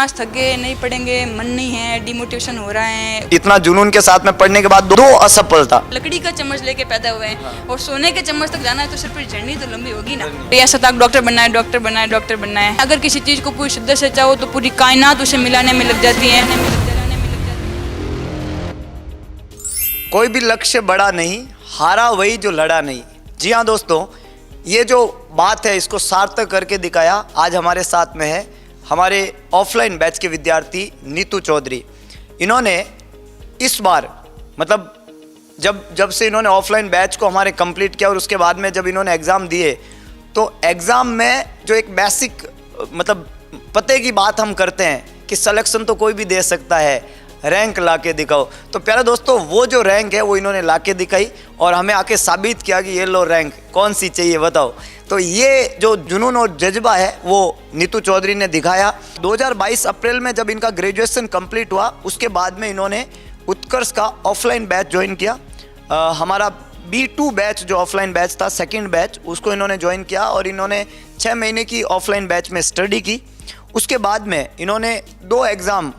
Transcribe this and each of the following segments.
आज थक गए, नहीं पढ़ेंगे, मन नहीं है, डिमोटिवेशन हो रहा है। इतना जुनून के साथ में पढ़ने के बाद दो असफलता। लकड़ी का चम्मच लेके पैदा हुए हैं और सोने के चम्मच तक जाना है तो सिर्फ जर्नी तो लंबी होगी ना। ऐसा था डॉक्टर बनना है, डॉक्टर बनना है, डॉक्टर बनना है। अगर किसी चीज को पूरी शिद्दत से चाहो तो पूरी कायनात उसे मिलाने में लग जाती है। कोई भी लक्ष्य बड़ा नहीं, हारा वही जो लड़ा नहीं। जी हाँ दोस्तों, ये जो बात है इसको सार्थक करके दिखाया आज हमारे साथ में है हमारे ऑफलाइन बैच के विद्यार्थी नीतू चौधरी। इन्होंने इस बार मतलब जब से इन्होंने ऑफलाइन बैच को हमारे कंप्लीट किया और उसके बाद में जब इन्होंने एग्ज़ाम दिए तो एग्ज़ाम में जो एक बेसिक मतलब पते की बात हम करते हैं कि सिलेक्शन तो कोई भी दे सकता है, रैंक लाके दिखाओ। तो प्यारे दोस्तों, वो जो रैंक है वो इन्होंने लाके दिखाई और हमें आके साबित किया कि ये लो रैंक कौन सी चाहिए बताओ। तो ये जो जुनून और जज्बा है वो नीतू चौधरी ने दिखाया। 2022 अप्रैल में जब इनका ग्रेजुएशन कंप्लीट हुआ उसके बाद में इन्होंने उत्कर्ष का ऑफलाइन बैच ज्वाइन किया। हमारा B2 बैच जो ऑफलाइन बैच था, सेकेंड बैच, उसको इन्होंने ज्वाइन किया और इन्होंने 6 महीने की ऑफलाइन बैच में स्टडी की। उसके बाद में इन्होंने 2 एग्ज़ाम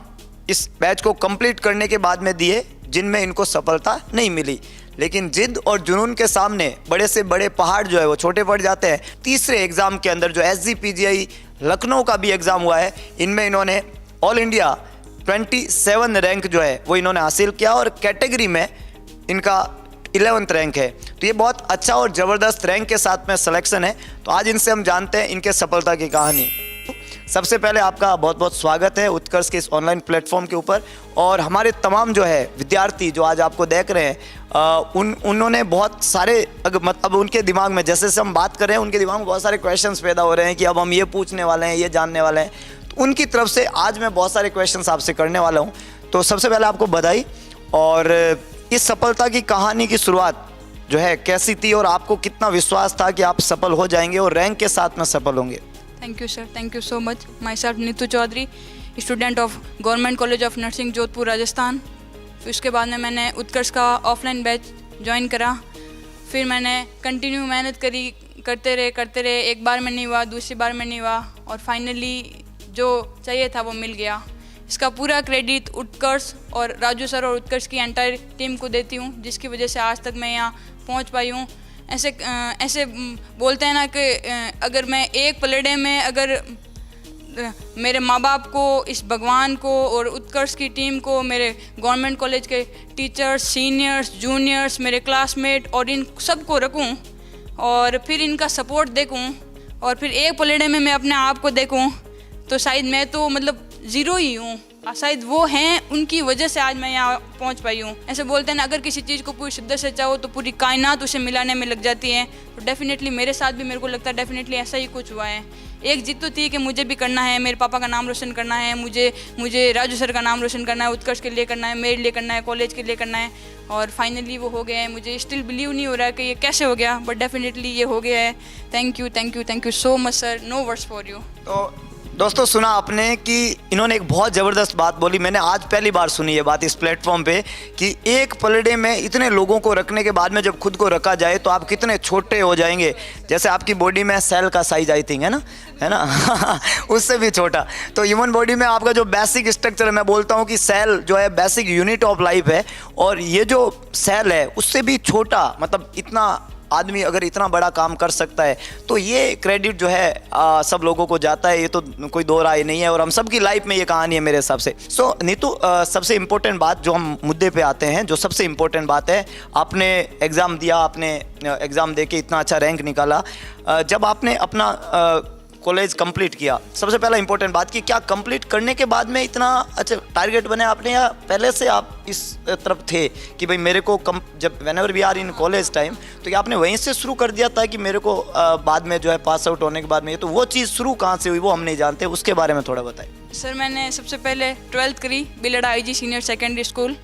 इस बैच को कंप्लीट करने के बाद में दिए जिनमें इनको सफलता नहीं मिली, लेकिन जिद और जुनून के सामने बड़े से बड़े पहाड़ जो है वो छोटे पड़ जाते हैं। तीसरे एग्ज़ाम के अंदर जो SGPGI लखनऊ का भी एग्ज़ाम हुआ है, इनमें इन्होंने ऑल इंडिया 27 रैंक जो है वो इन्होंने हासिल किया और कैटेगरी में इनका 11th रैंक है। तो ये बहुत अच्छा और ज़बरदस्त रैंक के साथ में सिलेक्शन है। तो आज इनसे हम जानते हैं इनके सफलता की कहानी। सबसे पहले आपका बहुत बहुत स्वागत है उत्कर्ष के इस ऑनलाइन प्लेटफॉर्म के ऊपर। और हमारे तमाम जो है विद्यार्थी जो आज आपको देख रहे हैं उन्होंने बहुत सारे मतलब उनके दिमाग में जैसे हम बात कर रहे हैं उनके दिमाग में बहुत सारे क्वेश्चंस पैदा हो रहे हैं कि अब हम ये पूछने वाले हैं, ये जानने वाले हैं। तो उनकी तरफ से आज मैं बहुत सारे क्वेश्चंस आपसे करने वाला हूँ। तो सबसे पहले आपको बधाई। और इस सफलता की कहानी की शुरुआत जो है कैसी थी और आपको कितना विश्वास था कि आप सफल हो जाएंगे और रैंक के साथ में सफल होंगे? Thank you sir, thank you so much. Myself Neetu Chaudhary, student of government college of nursing Jodhpur Rajasthan. फिर उसके बाद में मैंने उत्कर्ष का ऑफलाइन बैच ज्वाइन करा। फिर मैंने कंटिन्यू मेहनत करी, करते रहे। एक बार में नहीं हुआ, दूसरी बार में नहीं हुआ और फाइनली जो चाहिए था वो मिल गया। इसका पूरा क्रेडिट उत्कर्ष और राजू सर और उत्कर्ष की एंटायर टीम को देती हूँ, जिसकी वजह से आज तक मैं यहाँ पहुँच पाई हूँ। ऐसे बोलते हैं ना कि अगर मैं एक पलड़े में अगर मेरे माँ बाप को, इस भगवान को और उत्कर्ष की टीम को, मेरे गवर्नमेंट कॉलेज के टीचर्स, सीनियर्स, जूनियर्स, मेरे क्लासमेट और इन सबको रखूं और फिर इनका सपोर्ट देखूं और फिर एक पलड़े में मैं अपने आप को देखूं तो शायद मैं तो मतलब ज़ीरो ही हूँ। शायद वो हैं, उनकी वजह से आज मैं यहाँ पहुँच पाई हूँ। ऐसे बोलते हैं ना, अगर किसी चीज़ को पूरी शिद्दत से चाहो तो पूरी कायनात उसे मिलाने में लग जाती है। तो डेफिनेटली मेरे साथ भी मेरे को लगता है डेफिनेटली ऐसा ही कुछ हुआ है। एक जिद तो थी कि मुझे भी करना है, मेरे पापा का नाम रोशन करना है, मुझे राजू सर का नाम रोशन करना है, उत्कर्ष के लिए करना है, मेरे लिए करना है, कॉलेज के लिए करना है और फाइनली वो हो गया है। मुझे स्टिल बिलीव नहीं हो रहा है कि ये कैसे हो गया, बट डेफिनेटली ये हो गया है। Thank you so much sir, no words for you. तो दोस्तों सुना आपने कि इन्होंने एक बहुत ज़बरदस्त बात बोली। मैंने आज पहली बार सुनी ये बात इस प्लेटफॉर्म पे कि एक पलड़े में इतने लोगों को रखने के बाद में जब खुद को रखा जाए तो आप कितने छोटे हो जाएंगे। जैसे आपकी बॉडी में सेल का साइज आई थिंक है ना उससे भी छोटा। तो ह्यूमन बॉडी में आपका जो बेसिक स्ट्रक्चर है, मैं बोलता हूँ कि सेल जो है बेसिक यूनिट ऑफ लाइफ है और ये जो सेल है उससे भी छोटा, मतलब इतना आदमी अगर इतना बड़ा काम कर सकता है तो ये क्रेडिट जो है सब लोगों को जाता है। ये तो कोई दो राय नहीं है और हम सब की लाइफ में ये कहानी है मेरे हिसाब से। सो नीतू, सबसे इम्पोर्टेंट बात जो हम मुद्दे पे आते हैं, जो सबसे इम्पोर्टेंट बात है, आपने एग्ज़ाम दिया, आपने एग्ज़ाम दे के इतना अच्छा रैंक निकाला। जब आपने अपना कॉलेज कंप्लीट किया, सबसे पहला इंपॉर्टेंट बात कि क्या कंप्लीट करने के बाद में इतना अच्छा टारगेट बने आपने या पहले से आप इस तरफ थे कि भाई मेरे को जब whenever we are in college time तो क्या आपने वहीं से शुरू कर दिया था कि मेरे को बाद में जो है पास आउट होने के बाद में ये, तो वो चीज़ शुरू कहाँ से हुई वो हम नहीं जानते, उसके बारे में थोड़ा बताएं। सर मैंने सबसे पहले 12th करी बिलड़ा IG सीनियर सेकेंडरी स्कूल।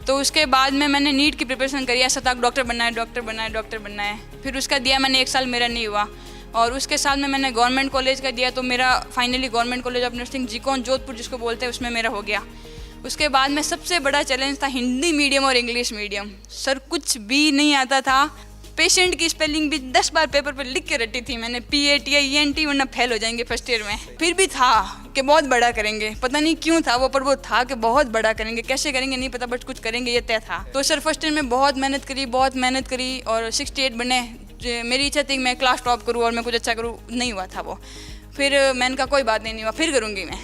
तो उसके बाद में मैंने नीट की प्रिपरेशन करी। ऐसा था डॉक्टर बनना है। फिर उसका दिया मैंने, 1 साल मेरा नहीं हुआ और उसके साथ में मैंने गवर्नमेंट कॉलेज का दिया तो मेरा finally government college of nursing GCON Jodhpur जिसको बोलते हैं उसमें मेरा हो गया। उसके बाद में सबसे बड़ा चैलेंज था हिंदी मीडियम और इंग्लिश मीडियम। सर कुछ भी नहीं आता था, पेशेंट की स्पेलिंग भी 10 बार पेपर पर लिख के रटी थी मैंने, PATI ENT वरना फेल हो जाएंगे फर्स्ट ईयर में। फिर भी था कि बहुत बड़ा करेंगे। पता नहीं क्यों था वो, पर वो था कि बहुत बड़ा करेंगे, कैसे करेंगे नहीं पता, बट कुछ करेंगे ये तय था। तो सर फर्स्ट ईयर में बहुत मेहनत करी और 68 बने। मेरी इच्छा थी कि मैं क्लास टॉप करूँ और मैं कुछ अच्छा करूँ, नहीं हुआ था वो। फिर मैंने कहा कोई बात नहीं हुआ, फिर करूँगी मैं,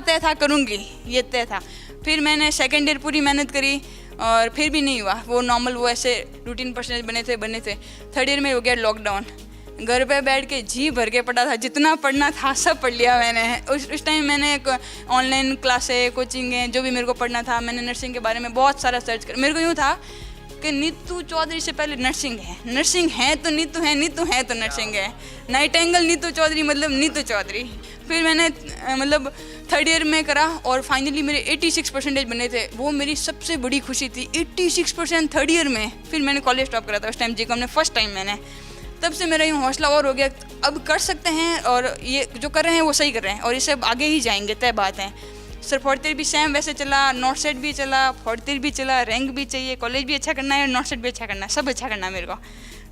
तय था करूँगी, ये तय था। फिर मैंने सेकेंड ईयर पूरी मेहनत करी और फिर भी नहीं हुआ वो नॉर्मल, वो ऐसे रूटीन परसेंटेज बने थे। थर्ड ईयर में हो गया लॉकडाउन, घर पे बैठ के जी भर के पढ़ा था, जितना पढ़ना था सब पढ़ लिया मैंने। उस टाइम मैंने ऑनलाइन क्लासें, कोचिंगें, जो भी मेरे को पढ़ना था, मैंने नर्सिंग के बारे में बहुत सारा सर्च कर। मेरे को यूँ था कि नीतू चौधरी से पहले नर्सिंग है तो नीतू है तो नर्सिंग है। नाइटेंगल नीतू चौधरी मतलब नीतू चौधरी। फिर मैंने मतलब थर्ड ईयर में करा और फाइनली मेरे 86% बने थे, वो मेरी सबसे बड़ी खुशी थी। 86% थर्ड ईयर में। फिर मैंने कॉलेज टॉप करा था उस टाइम, जीकॉम में फर्स्ट टाइम मैंने। तब से मेरा यूँ हौसला और हो गया, अब कर सकते हैं और ये जो कर रहे हैं वो सही कर रहे हैं और इससे अब आगे ही जाएंगे, तय बात है। सर फोर्थ ईयर भी सेम वैसे चला, नॉट सेट भी चला, फोर्थ ईयर भी चला, रैंक भी चाहिए, कॉलेज भी अच्छा करना है और नॉट सेट भी अच्छा करना है, सब अच्छा करना है मेरे को।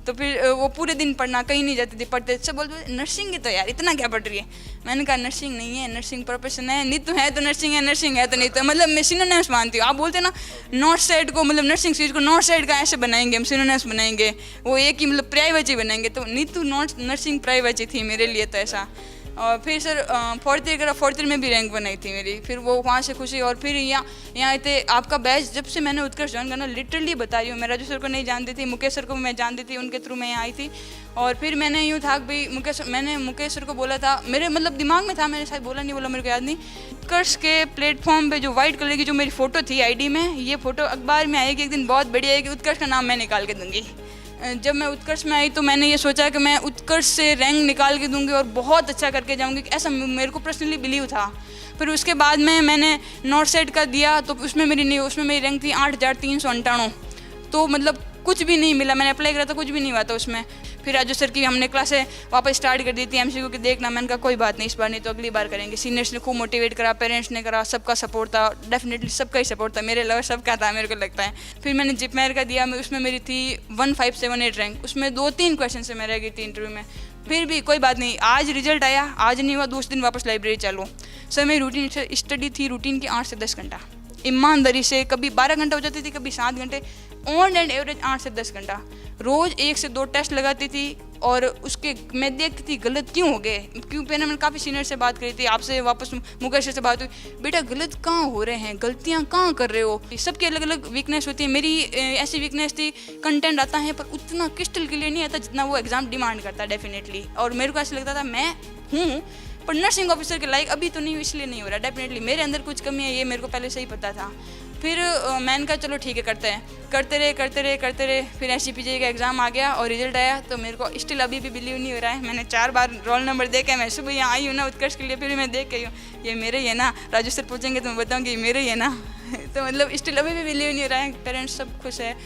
तो फिर वो पूरे दिन पढ़ना, कहीं नहीं जाती थी, पढ़ते सब बोलते नर्सिंग है तो यार इतना क्या पढ़ रही है। मैंने कहा नर्सिंग नहीं है, नर्सिंग प्रोफेशन है, नीतू है तो नर्सिंग है तो नहीं तो, मतलब मैं सिनोनिम्स मानती हूँ। आप बोलते ना नॉट सेट को, मतलब नर्सिंग सीट को नॉट सेट का ऐसे बनाएंगे, हम सिनोनिम्स बनाएंगे, वो एक ही मतलब प्राइवेट ही बनाएंगे। तो नीतू नॉट नर्सिंग प्राइवेट ही थी मेरे लिए तो ऐसा। और फिर सर फोर्थ ईयर करा, फोर्थ ईयर में भी रैंक बनाई थी मेरी, फिर वो वहाँ से खुशी। और फिर यहाँ थे आपका बैच, जब से मैंने उत्कर्ष ज्वाइन करना, लिटरली बता रही हूँ, मैं राजू सर को नहीं जानती थी, मुकेश सर को मैं जानती थी, उनके थ्रू मैं यहाँ आई थी। और फिर मैंने यूँ था कि भाई मैंने मुकेश सर को बोला था, मेरे मतलब दिमाग में था, मैंने शायद बोला नहीं बोला मेरे को याद नहीं। उत्कर्ष के प्लेटफॉर्म पे जो वाइट कलर की जो मेरी फ़ोटो थी आईडी में, ये फ़ोटो अखबार में आएगी एक दिन, बहुत बढ़िया आएगी, उत्कर्ष का नाम मैं निकाल के दूँगी। जब मैं उत्कर्ष में आई तो मैंने ये सोचा कि मैं उत्कर्ष से रैंक निकाल के दूंगी और बहुत अच्छा करके जाऊंगी, ऐसा मेरे को पर्सनली बिलीव था। फिर उसके बाद में मैंने नॉट सेट का दिया तो उसमें मेरी रैंक थी 8398, तो मतलब कुछ भी नहीं मिला। मैंने अप्लाई करा था, कुछ भी नहीं हुआ था उसमें। फिर राजू सर की हमने क्लासें वापस स्टार्ट कर दी थी, एमसीक्यू की देखना। मैंने कहा कोई बात नहीं, इस बार नहीं तो अगली बार करेंगे। सीनियर्स ने खूब मोटिवेट करा, पेरेंट्स ने करा, सबका सपोर्ट था, डेफिनेटली सबका ही सपोर्ट था, मेरे अलावा सबका था मेरे को लगता है। फिर मैंने जिपमेर का दिया, उसमें मेरी थी 1578 रैंक, उसमें 2-3 क्वेश्चन से मैं रह गई थी इंटरव्यू में। फिर भी कोई बात नहीं, आज रिजल्ट आया, आज नहीं हुआ दूसरे दिन वापस लाइब्रेरी चालू। सर मेरी रूटीन स्टडी थी, रूटीन की 8 से 10 घंटा ईमानदारी से, कभी 12 घंटा हो जाती थी, कभी 7 घंटे, ऑन एंड एवरेज 8 से 10 घंटा। रोज़ 1 से 2 टेस्ट लगाती थी और उसके मैं देखती थी गलत क्यों हो गए, क्यों। पहले मैंने काफ़ी सीनियर से बात करी थी, आपसे वापस मुकेश से बात हुई, बेटा गलत कहाँ हो रहे हैं, गलतियाँ कहाँ कर रहे हो। सबकी अलग अलग वीकनेस होती है, मेरी ऐसी वीकनेस थी, कंटेंट आता है पर उतना क्रिस्टल क्लियर नहीं आता जितना वो एग्ज़ाम डिमांड करता है डेफिनेटली। और मेरे को ऐसा लगता था मैं हूँ पर नर्सिंग ऑफिसर के लायक अभी तो नहीं, इसलिए नहीं हो रहा। डेफिनेटली मेरे अंदर कुछ कमी है, ये मेरे को पहले से ही पता था। फिर मैंने कहा चलो ठीक है करते रहे। फिर SGPJ का एग्ज़ाम आ गया और रिजल्ट आया तो मेरे को स्टिल अभी भी बिलीव नहीं हो रहा है। मैंने 4 बार रोल नंबर देखे, मैं सुबह यहाँ आई हूँ ना उत्कर्ष के लिए, फिर मैं देख गई हूँ ये मेरे ही है ना। राजू सर पूछेंगे तो मैं बताऊँगी ये मेरे ही है ना। तो मतलब स्टिल अभी भी बिलीव नहीं हो रहा है। पेरेंट्स सब खुश है।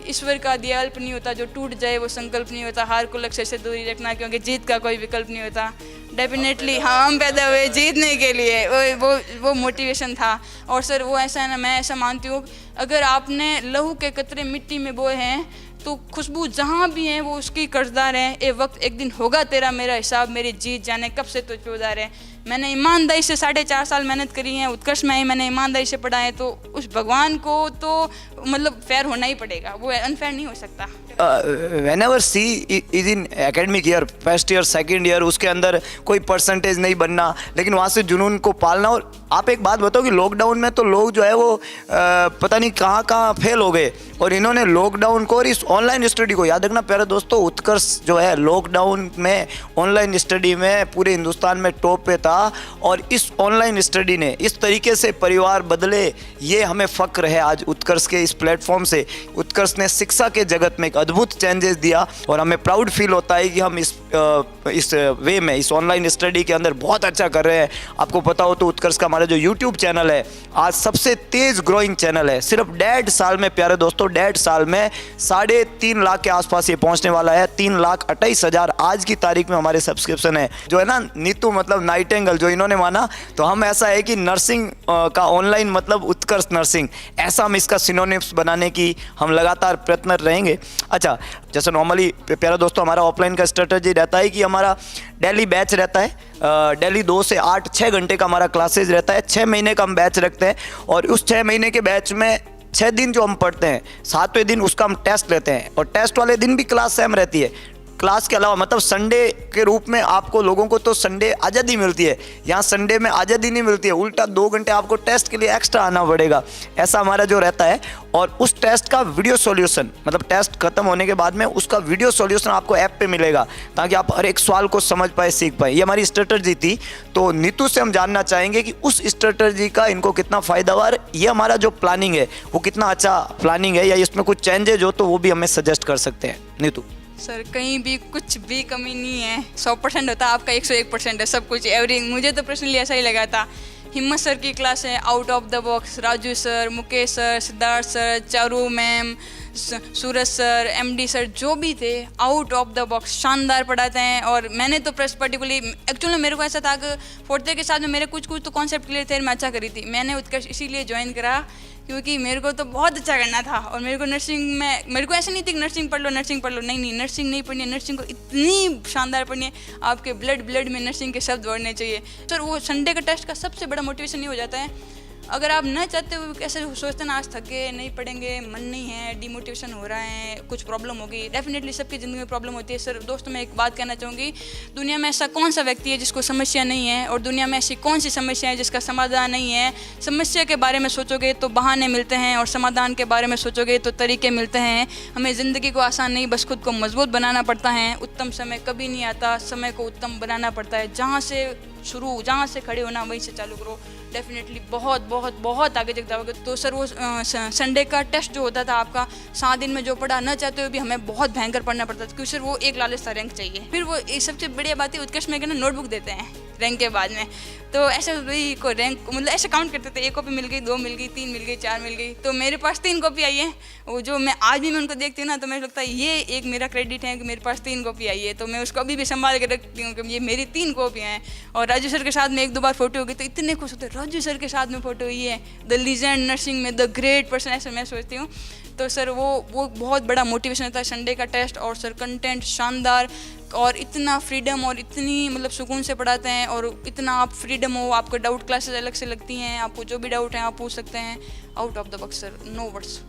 ईश्वर का दिया अल्प नहीं होता, जो टूट जाए वो संकल्प नहीं होता, हार को लक्ष्य से दूरी रखना क्योंकि जीत का कोई विकल्प नहीं होता। डेफिनेटली हम पैदा हुए जीतने के लिए, वो मोटिवेशन था। और सर वो ऐसा है ना, मैं ऐसा मानती हूँ अगर आपने लहू के कतरे मिट्टी में बोए हैं तो खुशबू जहाँ भी है वो उसकी कर्जदार है। ये वक्त एक दिन होगा तेरा मेरा हिसाब, मेरी जीत जाने कब से तुझ पे उधार है। मैंने ईमानदारी से 4.5 साल मेहनत करी है, उत्कर्ष में ही मैंने ईमानदारी से पढ़ा है, तो उस भगवान को तो मतलब फेयर होना ही पड़ेगा, वो अनफेयर नहीं हो सकता। whenever C is in academic year, first year second year, उसके अंदर कोई परसेंटेज नहीं बनना, लेकिन वहाँ से जुनून को पालना। और आप एक बात बताओ कि लॉकडाउन में तो लोग जो है वो पता नहीं कहाँ फेल हो गए, और इन्होंने लॉकडाउन को और इस ऑनलाइन स्टडी को, याद रखना प्यारे दोस्तों, उत्कर्ष जो है लॉकडाउन में ऑनलाइन स्टडी में पूरे हिंदुस्तान में टॉप पे था। और इस ऑनलाइन स्टडी ने इस तरीके से परिवार बदले, ये हमें फ़ख्र है आज उत्कर्ष के इस प्लेटफॉर्म से। उत्कर्ष ने शिक्षा के जगत में एक अद्भुत चेंजेस दिया और हमें प्राउड फील होता है कि हम इस वे में, इस ऑनलाइन स्टडी के अंदर बहुत अच्छा कर रहे हैं। आपको पता हो तो उत्कर्ष का हमारा जो यूट्यूब चैनल है आज सबसे तेज़ ग्रोइंग चैनल है। सिर्फ 1.5 साल में प्यारे दोस्तों, 1.5 साल में 3.5 लाख के आसपास ये पहुंचने वाला है। 3,28,000 आज की तारीख में हमारे सब्सक्रिप्शन है। जो है ना नीतू मतलब नाइटेंगल जो इन्होंने माना, तो हम ऐसा है कि नर्सिंग का ऑनलाइन मतलब उत्कर्ष नर्सिंग, ऐसा हम इसका सिनोनिम पार्टनरशिप्स बनाने की हम लगातार प्रयत्न रहेंगे। अच्छा, जैसे नॉर्मली प्यारे दोस्तों हमारा ऑफलाइन का स्ट्रेटजी रहता है कि हमारा डेली बैच रहता है, डेली 2 से 8 6 घंटे का हमारा क्लासेज रहता है। 6 महीने का हम बैच रखते हैं और उस 6 महीने के बैच में 6 दिन जो हम पढ़ते हैं, 7वें दिन उसका हम टेस्ट लेते हैं और टेस्ट वाले दिन भी क्लास सेम रहती है। क्लास के अलावा मतलब संडे के रूप में आपको लोगों को तो संडे आज़ादी मिलती है, यहाँ संडे में आज़ादी नहीं मिलती है, उल्टा 2 घंटे आपको टेस्ट के लिए एक्स्ट्रा आना पड़ेगा। ऐसा हमारा जो रहता है और उस टेस्ट का वीडियो सॉल्यूशन, मतलब टेस्ट खत्म होने के बाद में उसका वीडियो सॉल्यूशन आपको ऐप पे मिलेगा ताकि आप हर एक सवाल को समझ पाए, सीख पाए। ये हमारी स्ट्रेटजी थी। तो नीतू से हम जानना चाहेंगे कि उस स्ट्रेटजी का इनको कितना फ़ायदा हुआ और ये हमारा जो प्लानिंग है वो कितना अच्छा प्लानिंग है, या इसमें कुछ चेंजेज हो तो वो भी हमें सजेस्ट कर सकते हैं। नीतू सर कहीं भी कुछ भी कमी नहीं है, 100% होता है आपका, 101% है सब कुछ, एवरीथिंग। मुझे तो पर्सनली ऐसा ही लगा था। हिम्मत सर की क्लास है out of the box, Raju sir, Mukesh sir, Siddharth sir, Charu ma'am, Suraj sir, MD sir, जो भी थे आउट ऑफ द बॉक्स शानदार पढ़ाते हैं। और मैंने तो पर्टिकुलरली एक्चुअली मेरे को ऐसा था कि 4th के साथ में मेरे कुछ तो कॉन्सेप्ट क्लियर थे, मैं अच्छा करी थी। मैंने उत्कर्ष इसीलिए ज्वाइन करा क्योंकि मेरे को तो बहुत अच्छा करना था और मेरे को नर्सिंग में, मेरे को ऐसा नहीं थी कि नर्सिंग पढ़ लो नर्सिंग पढ़ लो, नहीं नर्सिंग नहीं पढ़नी है, नर्सिंग को इतनी शानदार पढ़नी है, आपके ब्लड में नर्सिंग के शब्द बढ़ने चाहिए। सर वो संडे का टेस्ट का सबसे बड़ा मोटिवेशन ये हो जाता है, अगर आप न चाहते हो, कैसे सोचते ना आज थक गए, नहीं पढ़ेंगे, मन नहीं है, डिमोटिवेशन हो रहा है, कुछ प्रॉब्लम होगी, डेफिनेटली सबकी ज़िंदगी में प्रॉब्लम होती है। सर दोस्तों मैं एक बात कहना चाहूँगी, दुनिया में ऐसा कौन सा व्यक्ति है जिसको समस्या नहीं है, और दुनिया में ऐसी कौन सी समस्या है जिसका समाधान नहीं है। समस्या के बारे में सोचोगे तो बहाने मिलते हैं और समाधान के बारे में सोचोगे तो तरीके मिलते हैं। हमें ज़िंदगी को आसान नहीं, बस खुद को मजबूत बनाना पड़ता है। उत्तम समय कभी नहीं आता, समय को उत्तम बनाना पड़ता है। जहाँ से खड़े होना वहीं से चालू करो, डेफिनेटली बहुत बहुत बहुत आगे तक जाओगे। तो सर वो संडे का टेस्ट जो होता था आपका 7 दिन में जो पढ़ा, न चाहते हुए भी हमें बहुत भयंकर पढ़ना पड़ता था, क्योंकि सर वो एक लालच था रैंक चाहिए। फिर वो सबसे बढ़िया बात है उत्कर्ष में नोटबुक देते हैं रैंक के बाद में, तो ऐसे वही को रैंक मतलब ऐसे काउंट करते थे, 1 कॉपी मिल गई, 2 मिल गई, 3 मिल गई, 4 मिल गई, तो मेरे पास 3 कॉपी आई है। वो जो मैं आज भी मैं उनको देखती हूँ ना तो मुझे लगता है ये एक मेरा क्रेडिट है कि मेरे पास 3 कॉपी आई है, तो मैं उसको अभी भी संभाल के रखती हूँ कि ये मेरी 3 कॉपियाँ हैं। और राजू सर के साथ में 1-2 बार फोटो होगी तो इतने खुश होते, राजू सर के साथ में फोटो हुई है, द लीजेंड नर्सिंग में द ग्रेट पर्सन, ऐसे मैं सोचती हूँ। तो सर वो बहुत बड़ा मोटिवेशन होता है संडे का टेस्ट। और सर कंटेंट शानदार और इतना फ्रीडम और इतनी मतलब सुकून से पढ़ाते हैं, और इतना आप फ्रीडम हो, आपको डाउट क्लासेस अलग से लगती हैं, आपको जो भी डाउट है आप पूछ सकते हैं, out of the box sir, no words.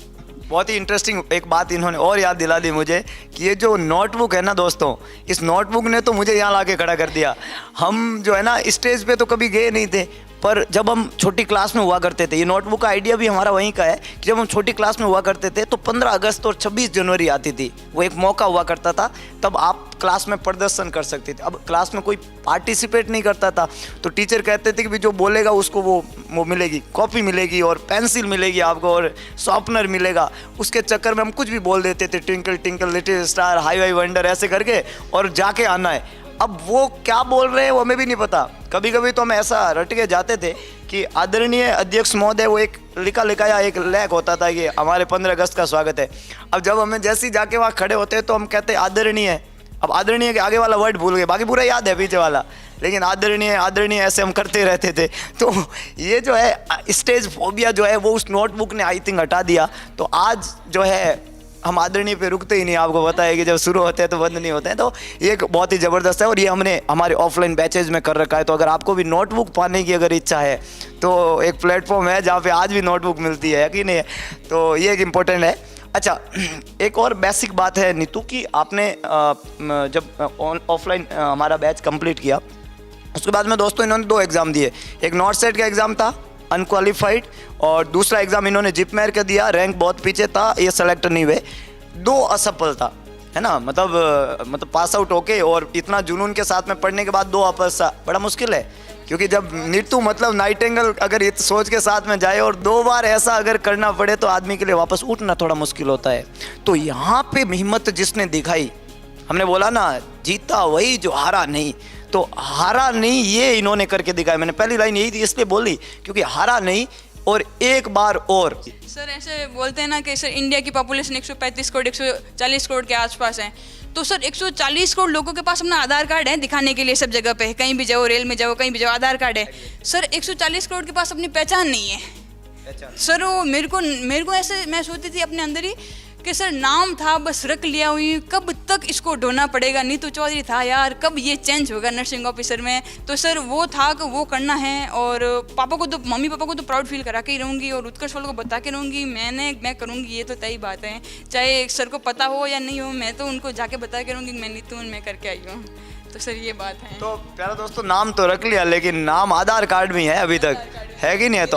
बहुत ही इंटरेस्टिंग एक बात इन्होंने और याद दिला दी मुझे कि ये जो नोटबुक है ना दोस्तों, इस नोटबुक ने तो मुझे यहाँ लाके खड़ा कर दिया। हम जो है ना स्टेज पे तो कभी गए नहीं थे, पर जब हम छोटी क्लास में हुआ करते थे, ये नोटबुक का आइडिया भी हमारा वहीं का है कि जब हम छोटी क्लास में हुआ करते थे तो 15 अगस्त और 26 जनवरी आती थी, वो एक मौका हुआ करता था, तब आप क्लास में प्रदर्शन कर सकते थे। अब क्लास में कोई पार्टिसिपेट नहीं करता था तो टीचर कहते थे कि भी जो बोलेगा उसको वो मिलेगी, कॉपी मिलेगी और पेंसिल मिलेगी आपको और शॉर्पनर मिलेगा। उसके चक्कर में हम कुछ भी बोल देते थे, twinkle twinkle little star, high high wonder ऐसे करके, और जाके आना है। अब वो क्या बोल रहे हैं वो हमें भी नहीं पता। कभी कभी तो हम ऐसा रट के जाते थे कि आदरणीय अध्यक्ष महोदय, वो एक लिखाया एक लेख होता था कि हमारे 15 अगस्त का स्वागत है। अब जब हमें जैसे ही जाके वहाँ खड़े होते हैं तो हम कहते हैं आदरणीय। अब आदरणीय के आगे वाला वर्ड भूल गए, बाकी पूरा याद है पीछे वाला, लेकिन आदरणीय ऐसे हम करते रहते थे। तो ये जो है स्टेज फोबिया जो है वो उस नोटबुक ने आई थिंक हटा दिया। तो आज जो है हम आदरणीय पे रुकते ही नहीं, आपको पता है कि जब शुरू होते हैं तो बंद नहीं होते हैं। तो ये बहुत ही ज़बरदस्त है और ये हमने हमारे ऑफलाइन बैचेज में कर रखा है। तो अगर आपको भी नोटबुक पाने की अगर इच्छा है तो एक प्लेटफॉर्म है जहाँ पे आज भी नोटबुक मिलती है कि नहीं है, तो ये एक इम्पोर्टेंट है। अच्छा, एक और बेसिक बात है नीतू की, आपने जब ऑफलाइन हमारा बैच कंप्लीट किया उसके बाद में दोस्तों इन्होंने 2 एग्ज़ाम दिए। एक नॉर्थ सेट का एग्ज़ाम था अनक्वालिफाइड, और दूसरा एग्ज़ाम इन्होंने जिपमेर का दिया, रैंक बहुत पीछे था, ये सेलेक्ट नहीं हुए। 2 असफलता है ना, मतलब पास आउट होके और इतना जुनून के साथ में पढ़ने के बाद 2 असफलता बड़ा मुश्किल है, क्योंकि जब नीतू मतलब नाइटिंगेल अगर इस सोच के साथ में जाए और 2 बार ऐसा अगर करना पड़े तो आदमी के लिए वापस उठना थोड़ा मुश्किल होता है। तो यहाँ पे हिम्मत जिसने दिखाई, हमने बोला ना जीता वही जो हारा नहीं, तो हारा नहीं ये इन्होंने करके दिखाया। मैंने पहली लाइन यही थी इसलिए बोली क्योंकि हारा नहीं और एक बार और। सर ऐसे बोलते हैं ना कि सर इंडिया की पॉपुलेशन 135 करोड़ 140 करोड़ के आसपास है, तो सर 140 करोड़ लोगों के पास अपना आधार कार्ड है दिखाने के लिए सब जगह पे, कहीं भी जाओ, रेल में जाओ, कहीं भी जाओ, आधार कार्ड है। सर 140 करोड़ के पास अपनी पहचान नहीं है। अच्छा। सर वो मेरे को ऐसे मैं सोचती थी अपने अंदर ही कि सर नाम था बस रख लिया हुई, कब तक इसको ढोना पड़ेगा। नीतू चौधरी था यार, कब ये चेंज होगा नर्सिंग ऑफिसर में। तो सर वो था कि वो करना है, और पापा को तो मम्मी पापा को तो प्राउड फील करा के ही रहूँगी, और उत्कर्ष वालों को बता के रहूँगी मैं करूँगी, ये तो तय बात है। चाहे सर को पता हो या नहीं हो, मैं तो उनको जाके बता के रहूँगी मैं नीतू मैं करके आई हूँ। तो सर ये बात है। तो प्यारा दोस्तों, नाम तो रख लिया, लेकिन नाम आधार कार्ड में है अभी तक, है कि नहीं है? तो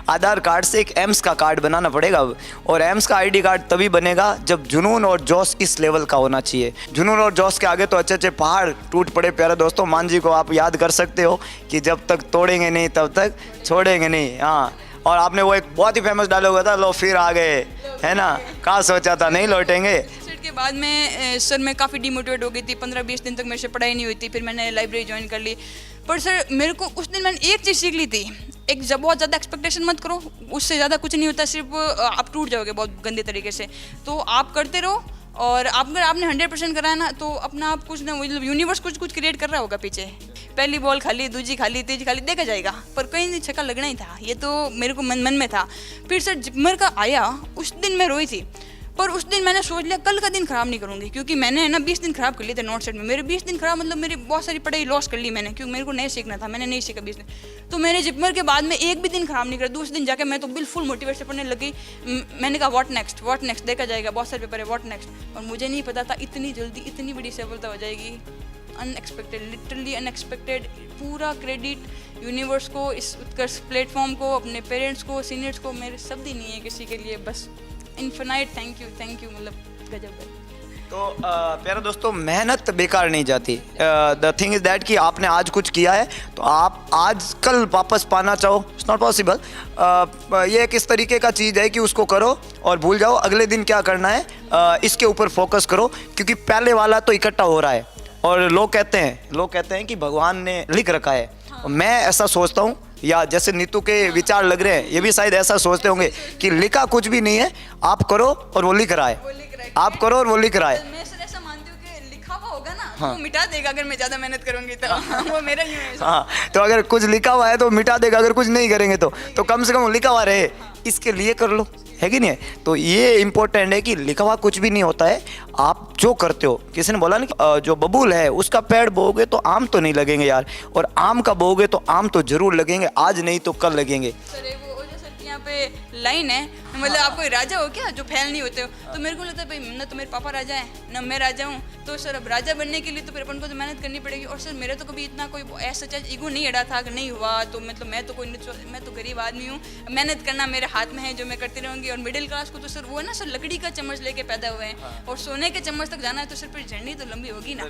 आधार कार्ड से एक एम्स का कार्ड बनाना पड़ेगा अब। और एम्स का आईडी कार्ड तभी बनेगा जब जुनून और जोश इस लेवल का होना चाहिए। जुनून और जोश के आगे तो अच्छे अच्छे पहाड़ टूट पड़े। प्यारे दोस्तों, मान जी को आप याद कर सकते हो कि जब तक तोड़ेंगे नहीं तब तक छोड़ेंगे नहीं। हाँ, और आपने वो एक बहुत ही फेमस डायलॉग हुआ था, लो फिर आ गए, है ना, कहाँ सोचा था नहीं लौटेंगे। के बाद में सर मैं काफ़ी डिमोटिवेट हो गई थी। 15-20 दिन तक मेरे से पढ़ाई नहीं हुई थी। फिर मैंने लाइब्रेरी ज्वाइन कर ली। पर सर मेरे को उस दिन मैंने एक चीज़ सीख ली थी, एक जब बहुत ज़्यादा एक्सपेक्टेशन मत करो, उससे ज़्यादा कुछ नहीं होता, सिर्फ आप टूट जाओगे बहुत गंदे तरीके से। तो आप करते रहो, और अगर आपने 100% कराया ना तो अपना आप कुछ ना, मतलब यूनिवर्स कुछ क्रिएट कर रहा होगा पीछे। पहली बॉल खाली, दूसरी खाली, तीसरी खाली, देखा जाएगा, पर कहीं नहीं छक्का लगना ही था। ये तो मेरे को मन में था। फिर सर जिप्मर का आया, उस दिन मैं रोई थी, पर उस दिन मैंने सोच लिया कल का दिन खराब नहीं करूँगी, क्योंकि मैंने ना 20 दिन खराब कर लिए थे नोट सेट में। मेरे 20 दिन खराब मतलब मेरी बहुत सारी पढ़ाई लॉस कर ली मैंने, क्योंकि मेरे को नहीं सीखना था, मैंने नहीं सीखा 20 दिन। तो मैंने जिप्मर के बाद में एक भी दिन खराब नहीं करा। दूसरे दिन जाके मैं तो बिल्कुल मोटिवेट से पढ़ने लगी। मैंने कहा व्हाट नेक्स्ट, देखा जाएगा, बहुत सारे पेपर है, व्हाट नेक्स्ट। और मुझे नहीं पता था इतनी जल्दी इतनी बड़ी सफलता हो जाएगी। Unexpected, literally unexpected. पूरा क्रेडिट यूनिवर्स को, इस उत्कर्ष प्लेटफॉर्म को, अपने पेरेंट्स को, सीनियर्स को, मेरे शब्द ही नहीं है किसी के लिए, बस इन्फिनाइट थैंक यू, मतलब गजब है। तो प्यारे दोस्तों, मेहनत बेकार नहीं जाती। द थिंग इज़ दैट कि आपने आज कुछ किया है तो आप आज कल वापस पाना चाहो, इट्स नॉट पॉसिबल। ये एक इस तरीके का चीज़ है कि उसको करो और भूल जाओ, अगले दिन क्या करना है इसके ऊपर फोकस करो, क्योंकि पहले वाला तो इकट्ठा हो रहा है। और लोग कहते हैं कि भगवान ने लिख रखा है। मैं ऐसा सोचता हूँ, या जैसे नीतू के विचार लग रहे हैं, ये भी शायद ऐसा सोचते होंगे कि लिखा कुछ भी नहीं है, आप करो और वो लिख रहा है, आप करो और वो लिख रहा है। मैं सर ऐसा मानती हूँ कि लिखा हुआ होगा ना, हाँ, वो मिटा देगा अगर मैं ज़्यादा मेहनत करूँगी तो। वो मेरा ही है। हाँ, तो अगर कुछ लिखा हुआ है तो मिटा देगा, अगर कुछ नहीं करेंगे तो कम से कम लिखा हुआ रहे, इसके लिए कर लो, है कि नहीं है? तो ये इम्पोर्टेंट है कि लिखा हुआ कुछ भी नहीं होता है, आप जो करते हो। किसी ने बोला ना कि जो बबूल है उसका पेड़ बोओगे तो आम तो नहीं लगेंगे यार, और आम का बोओगे तो आम तो जरूर लगेंगे, आज नहीं तो कल लगेंगे। सर वो जो सर यहाँ पे लाइन है, मतलब आप कोई राजा हो क्या जो फैल नहीं होते हो? तो मेरे को लगता है भाई ना तो मेरे पापा राजा है ना मैं राजा हूँ, तो सर अब राजा बनने के लिए तो फिर अपन को तो मेहनत करनी पड़ेगी। और सर मेरे तो कभी इतना कोई ऐसा ईगो नहीं अड़ा था कि नहीं हुआ तो मतलब मैं तो गरीब आदमी हूँ, मेहनत करना मेरे हाथ में है, जो मैं करती रहूँगी। और मिडिल क्लास को तो सर वो है ना सर, लकड़ी का चम्मच लेके पैदा हुए हैं, और सोने के चम्मच तक जाना है तो सर फिर जर्नी तो लंबी होगी ना।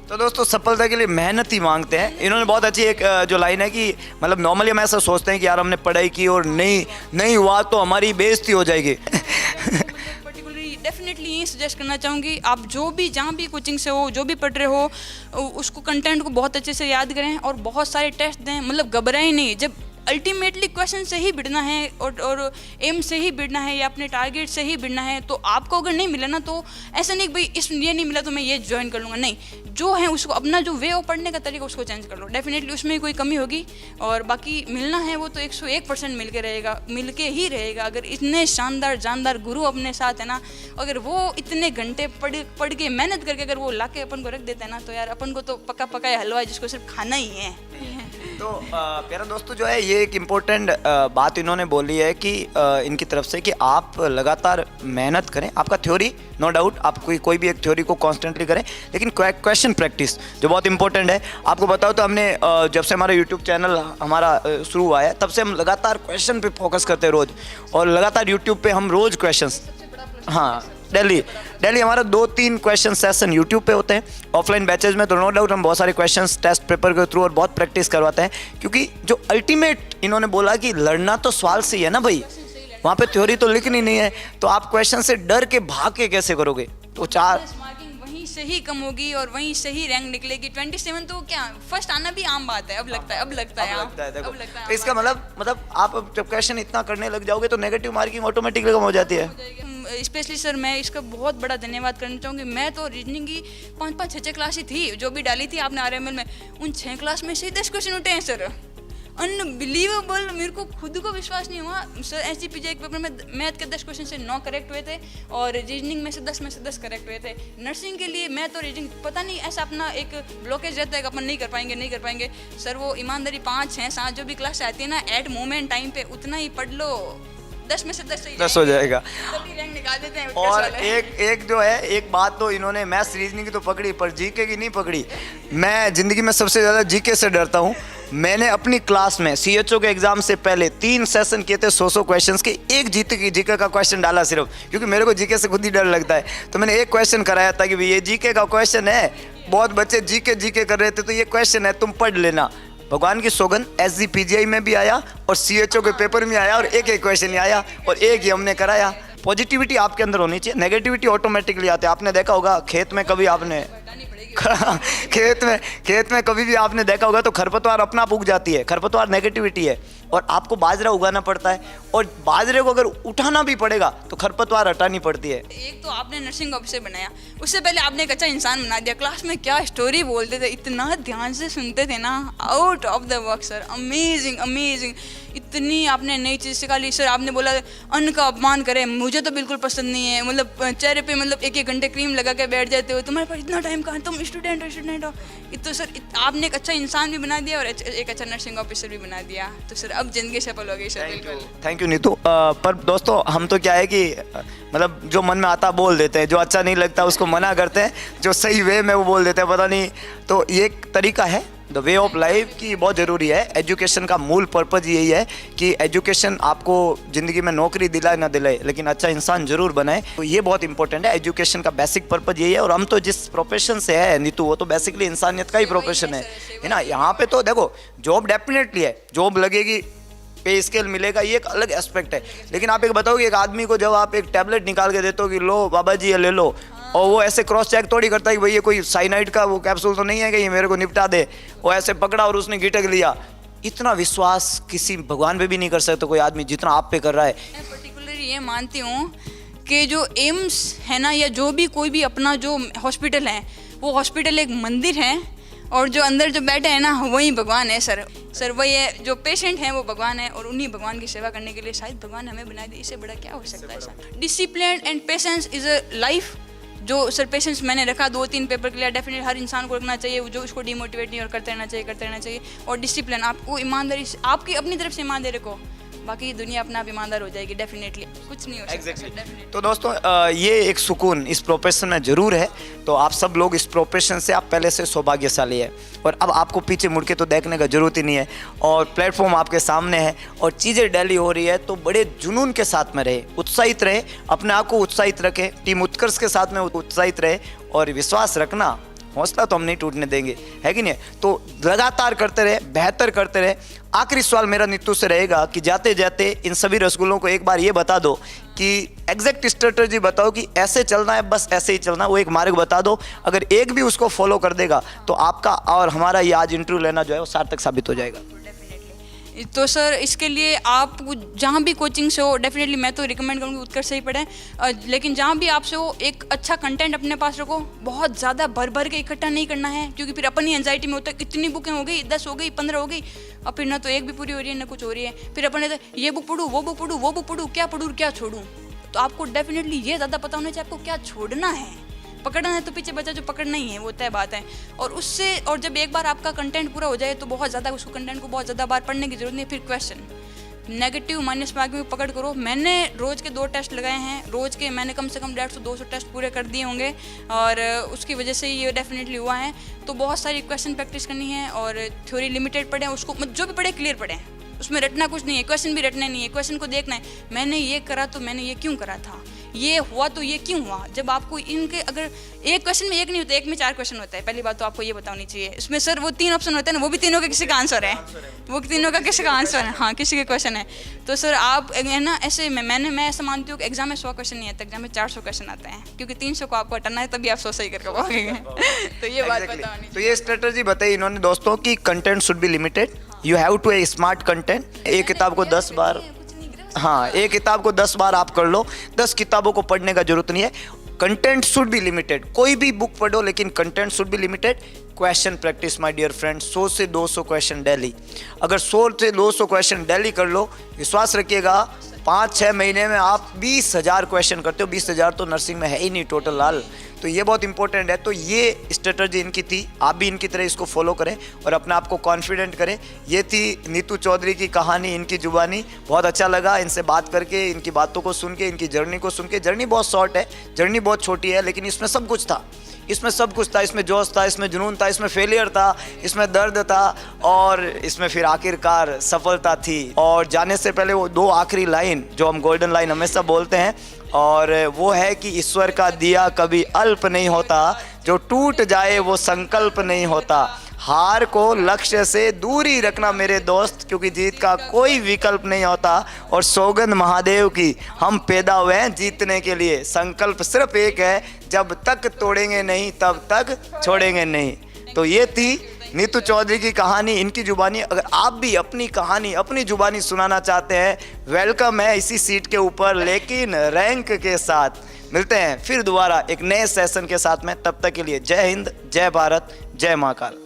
तो दोस्तों, सफलता के लिए मेहनत ही मांगते हैं। इन्होंने बहुत अच्छी एक जो लाइन है कि मतलब नॉर्मली हम ऐसा सोचते हैं कि यार हमने पढ़ाई की और नहीं हुआ तो हमारी बेइज्जती हो जाएगी। पर्टिकुलरली डेफिनेटली ये सजेस्ट करना चाहूँगी, आप जो भी जहाँ भी कोचिंग से हो, जो भी पढ़ रहे हो, उसको कंटेंट को बहुत अच्छे से याद करें और बहुत सारे टेस्ट दें। मतलब घबराएं नहीं, जब अल्टीमेटली क्वेश्चन से ही भिड़ना है और एम से ही भिड़ना है या अपने टारगेट से ही भिड़ना है। तो आपको अगर नहीं मिला ना तो ऐसा नहीं कि भाई ये नहीं मिला तो मैं ये ज्वाइन कर लूँगा, नहीं, जो है उसको अपना जो वे ऑफ पढ़ने का तरीका उसको चेंज कर लो। डेफिनेटली उसमें कोई कमी होगी, और बाकी मिलना है वो तो 101% मिल के रहेगा, मिल के ही रहेगा। अगर इतने शानदार गुरु अपने साथ है ना, अगर वो इतने घंटे पढ़ के मेहनत करके अगर वो ला के अपन को रख देते हैं ना, तो यार अपन को तो पका पकाया हलवा है जिसको सिर्फ खाना ही है। तो प्यारा दोस्तों, जो है ये एक इम्पोर्टेंट बात इन्होंने बोली है कि इनकी तरफ से कि आप लगातार मेहनत करें। आपका थ्योरी नो डाउट, आप कोई भी एक थ्योरी को कॉन्स्टेंटली करें, लेकिन क्वेश्चन प्रैक्टिस जो बहुत इंपॉर्टेंट है। आपको बताओ तो हमने जब से हमारा यूट्यूब चैनल हमारा शुरू हुआ है तब से हम लगातार क्वेश्चन पे फोकस करते हैं रोज़, और लगातार यूट्यूब पे हम रोज़ क्वेश्चंस, हाँ, डेली हमारा 2-3 क्वेश्चन सेशन यूट्यूब पे होते हैं। ऑफलाइन बैचेज में तो नो डाउट हम बहुत सारे क्वेश्चंस टेस्ट पेपर के थ्रू और बहुत प्रैक्टिस करवाते हैं, क्योंकि जो अल्टीमेट इन्होंने बोला कि लड़ना तो सवाल से ही है ना भाई, वहाँ पे थ्योरी तो लिखनी नहीं है, तो आप क्वेश्चन से डर के भाग के कैसे करोगे? तो मार्किंग वहीं से ही कम होगी और वहीं से ही रैंक निकलेगी। 27 तो क्या फर्स्ट आना भी आम बात है, अब लगता है। इसका मतलब आप जब क्वेश्चन इतना करने लग जाओगे तो नेगेटिव मार्किंग ऑटोमेटिकली कम हो जाती है। स्पेशली सर मैं इसका बहुत बड़ा धन्यवाद करना चाहूँगी। मैं तो रीजनिंग की 5-5, 6 क्लास ही थी जो भी डाली थी आपने RML में, उन 6 क्लास में से 10 क्वेश्चन उठे हैं सर। अनबिलीवेबल, मेरे को खुद को विश्वास नहीं हुआ सर। एसजीपीजे एक पेपर में मैथ के 10 क्वेश्चन से 9 करेक्ट हुए थे और रीजनिंग में से 10 करेक्ट हुए थे। नर्सिंग के लिए मैथ और रीजनिंग पता नहीं ऐसा अपना एक ब्लॉकेज रहता है कि अपन नहीं कर पाएंगे सर। वो ईमानदारी 5, 6, 7 जो भी क्लास आती है ना, एट मोमेंट टाइम पे उतना ही पढ़ लो, 10 में से 10 हो जाएगा। रैंक निकाल देते हैं। और एक जो है, एक बात तो इन्होंने मैथ्स रीजनिंग की तो पकड़ी पर जीके की नहीं पकड़ी। मैं जिंदगी में सबसे ज़्यादा जीके से डरता हूँ। मैंने अपनी क्लास में सीएचओ के एग्जाम से पहले 3 सेशन किए थे 100 क्वेश्चंस के, एक जीके का क्वेश्चन डाला सिर्फ, क्योंकि मेरे को जीके से खुद ही डर लगता है। तो मैंने एक क्वेश्चन कराया था कि भाई ये जीके का क्वेश्चन है, बहुत बच्चे जीके कर रहे थे, तो ये क्वेश्चन है तुम पढ़ लेना। भगवान की सौगंध एसजीपीजीआई में भी आया और सीएचओ के पेपर में आया और एक क्वेश्चन ही आया और एक ही हमने कराया। पॉजिटिविटी आपके अंदर होनी चाहिए, नेगेटिविटी ऑटोमेटिकली आती है। आपने देखा होगा खेत में कभी आपने खेत में कभी भी आपने देखा होगा तो खरपतवार अपना आप उग जाती है। खरपतवार नेगेटिविटी है और आपको बाजरा उगाना पड़ता है और बाजरे को अगर उठाना भी पड़ेगा तो खरपतवार हटानी पड़ती है। एक तो आपने नर्सिंग ऑफिसर बनाया, उससे पहले आपने एक अच्छा इंसान बना दिया। क्लास में क्या स्टोरी बोलते थे, इतना ध्यान से सुनते थे ना, out of the work sir, amazing. इतनी आपने नई चीज़ सिखा ली सर। आपने बोला अन्न का अपमान करें, मुझे तो बिल्कुल पसंद नहीं है। मतलब चेहरे पे मतलब 1 घंटे क्रीम लगा के बैठ जाते हो, तुम्हारे पास इतना टाइम कहाँ, तुम स्टूडेंट हो। तो सर आपने एक अच्छा इंसान भी बना दिया और एक अच्छा नर्सिंग ऑफिसर भी बना दिया। तो सर अब जिंदगी सफल हो गई सर। बिल्कुल थैंक यू नीतू। पर दोस्तों हम तो क्या है कि मतलब जो मन में आता बोल देते हैं, जो अच्छा नहीं लगता उसको मना करते हैं, जो सही वे में वो बोल देते हैं, पता नहीं। तो ये एक तरीका है द वे ऑफ लाइफ की, बहुत ज़रूरी है। एजुकेशन का मूल पर्पज़ यही है कि एजुकेशन आपको ज़िंदगी में नौकरी दिलाए ना दिलाए, लेकिन अच्छा इंसान ज़रूर बनाए। तो ये बहुत इंपॉर्टेंट है। एजुकेशन का बेसिक पर्पज़ यही है। और हम तो जिस प्रोफेशन से है नीतू, वो तो बेसिकली इंसानियत का ही प्रोफेशन है ना। यहाँ पे तो देखो जॉब डेफिनेटली है, जॉब लगेगी, पे स्केल मिलेगा, ये एक अलग एस्पेक्ट है। लेकिन आप एक बताओ कि एक आदमी को जब आप एक टैबलेट निकाल के देते हो कि लो बाबा जी ये ले लो, और वो ऐसे क्रॉस चेक थोड़ी करता है कि भाई ये कोई साइनाइड का वो कैप्सूल तो नहीं है कि ये मेरे को निपटा दे। वो ऐसे पकड़ा और उसने गिटक लिया। इतना विश्वास किसी भगवान पे भी नहीं कर सकता कोई आदमी जितना आप पे कर रहा है। मैं पर्टिकुलरली ये मानती हूँ कि जो एम्स है ना, या जो भी कोई भी अपना जो हॉस्पिटल है, वो हॉस्पिटल एक मंदिर है और जो अंदर जो बैठे हैं ना वही भगवान है सर। वही है, जो पेशेंट हैं वो भगवान है और उन्हीं भगवान की सेवा करने के लिए शायद भगवान हमें बना दे। इससे बड़ा क्या हो सकता है sir. Discipline and patience is a life. जो सर पेशेंस मैंने रखा 2-3 पेपर के लिए, डेफिनेटली हर इंसान को रखना चाहिए, जो उसको डिमोटिवेट नहीं और करते रहना चाहिए। और डिसिप्लिन, आपको ईमानदारी से, आपकी अपनी तरफ से ईमानदारी रखो, बाकी दुनिया अपना आप ईमानदार हो जाएगी। डेफिनेटली कुछ नहीं हो सकता। Exactly. तो दोस्तों ये एक सुकून इस प्रोफेशन में ज़रूर है। तो आप सब लोग इस प्रोफेशन से आप पहले से सौभाग्यशाली है और अब आपको पीछे मुड़ के तो देखने का ज़रूरत ही नहीं है। और प्लेटफॉर्म आपके सामने है और चीज़ें डेली हो रही है, तो बड़े जुनून के साथ में रहे, उत्साहित रहे, अपने आप को उत्साहित रखें, टीम उत्कर्ष के साथ में उत्साहित रहे और विश्वास रखना, हौसला तो हम नहीं टूटने देंगे, है कि नहीं। तो लगातार करते रहे, बेहतर करते रहे। आखिरी सवाल मेरा नीतू से रहेगा कि जाते जाते इन सभी रसगुल्लों को एक बार ये बता दो कि एग्जैक्ट स्ट्रेटजी बताओ कि ऐसे चलना है, बस ऐसे ही चलना, वो एक मार्ग बता दो। अगर एक भी उसको फॉलो कर देगा तो आपका और हमारा ये आज इंटरव्यू लेना जो है वो सार्थक साबित हो जाएगा। तो सर इसके लिए आप जहाँ भी कोचिंग से हो, डेफिनेटली मैं तो रिकमेंड करूँगी उत्कर्ष से ही पढ़ें। लेकिन जहाँ भी आपसे हो, एक अच्छा कंटेंट अपने पास रखो। बहुत ज़्यादा भर के इकट्ठा नहीं करना है, क्योंकि फिर अपन ही एंजाइटी में होता है, इतनी बुकें हो गई, 10 हो गई, 15 हो गई, और फिर ना तो एक भी पूरी हो रही है ना कुछ हो रही है। फिर अपन ये बुक पढ़ूँ, वो बुक पढ़ूँ, क्या पढ़ूँ क्या छोड़ूँ। तो आपको डेफिनेटली ये ज़्यादा पता होना चाहिए आपको क्या छोड़ना है। पकड़ना है तो पीछे बचा, जो पकड़ना ही है वो तय बात है। और उससे, और जब एक बार आपका कंटेंट पूरा हो जाए तो बहुत ज़्यादा उसको कंटेंट को बहुत ज़्यादा बार पढ़ने की जरूरत नहीं। फिर क्वेश्चन नेगेटिव माइनस मार्किंग में पकड़ करो। मैंने रोज़ के 2 टेस्ट लगाए हैं, रोज़ के मैंने कम से कम 150-200 टेस्ट पूरे कर दिए होंगे और उसकी वजह से ये डेफिनेटली हुआ है। तो बहुत सारी क्वेश्चन प्रैक्टिस करनी है और थ्योरी लिमिटेड पढ़ें, उसको जो भी पढ़े क्लियर पढ़ें, उसमें रटना कुछ नहीं है, क्वेश्चन भी रटने नहीं है, क्वेश्चन को देखना है, मैंने ये करा तो मैंने ये क्यों करा था, ये हुआ तो ये क्यों हुआ। जब आपको इनके, अगर एक क्वेश्चन में एक नहीं होता, एक में 4 क्वेश्चन होता है, पहली बात तो आपको ये बतानी चाहिए। इसमें सर वो 3 ऑप्शन होते हैं ना, वो भी तीनों के किसी का आंसर है, वो तीनों का किसी का आंसर है, हाँ किसी के क्वेश्चन है। तो सर आप है ना ऐसे मैं ऐसा मानती हूँ कि एग्जाम में 100 क्वेश्चन नहीं आता, एग्जाम में 400 क्वेश्चन आते हैं, क्योंकि 300 को आपको हटाना है, तभी आप 100 सही करके पाओगे। तो ये बात बतानी। तो ये स्ट्रेटजी बताई इन्होंने दोस्तों कि content should be limited, you have to a smart content. एक किताब को 10 बार, हाँ एक किताब को 10 बार आप कर लो, 10 किताबों को पढ़ने का जरूरत नहीं है। कंटेंट शुड बी लिमिटेड, कोई भी बुक पढ़ो लेकिन content should be limited. Question practice my dear friend, 100 से 200 क्वेश्चन डेली। अगर 100 से 200 क्वेश्चन डेली कर लो, विश्वास रखिएगा 5-6 महीने में आप 20,000 क्वेश्चन करते हो। 20,000 तो नर्सिंग में है ही नहीं टोटल लाल, तो ये बहुत इंपॉर्टेंट है। तो ये स्ट्रेटजी इनकी थी, आप भी इनकी तरह इसको फॉलो करें और अपने आप को कॉन्फिडेंट करें। ये थी नीतू चौधरी की कहानी, इनकी जुबानी। बहुत अच्छा लगा इनसे बात करके, इनकी बातों को सुन के, इनकी जर्नी को सुन के। जर्नी बहुत शॉर्ट है, जर्नी बहुत छोटी है, लेकिन इसमें सब कुछ था। इसमें सब कुछ था, इसमें जोश था, इसमें जुनून था, इसमें फेलियर था, इसमें दर्द था और इसमें फिर आखिरकार सफलता थी। और जाने से पहले वो 2 आखिरी लाइन जो हम गोल्डन लाइन हमेशा बोलते हैं, और वो है कि ईश्वर का दिया कभी अल्प नहीं होता, जो टूट जाए वो संकल्प नहीं होता। हार को लक्ष्य से दूर ही रखना मेरे दोस्त, क्योंकि जीत का कोई विकल्प नहीं होता। और सौगंध महादेव की, हम पैदा हुए हैं जीतने के लिए। संकल्प सिर्फ एक है, जब तक तोड़ेंगे नहीं तब तक छोड़ेंगे नहीं। तो ये थी नीतू चौधरी की कहानी, इनकी जुबानी। अगर आप भी अपनी कहानी, अपनी जुबानी सुनाना चाहते हैं, वेलकम है इसी सीट के ऊपर, लेकिन रैंक के साथ। मिलते हैं फिर दोबारा एक नए सेशन के साथ में, तब तक के लिए जय हिंद, जय भारत, जय महाकाल।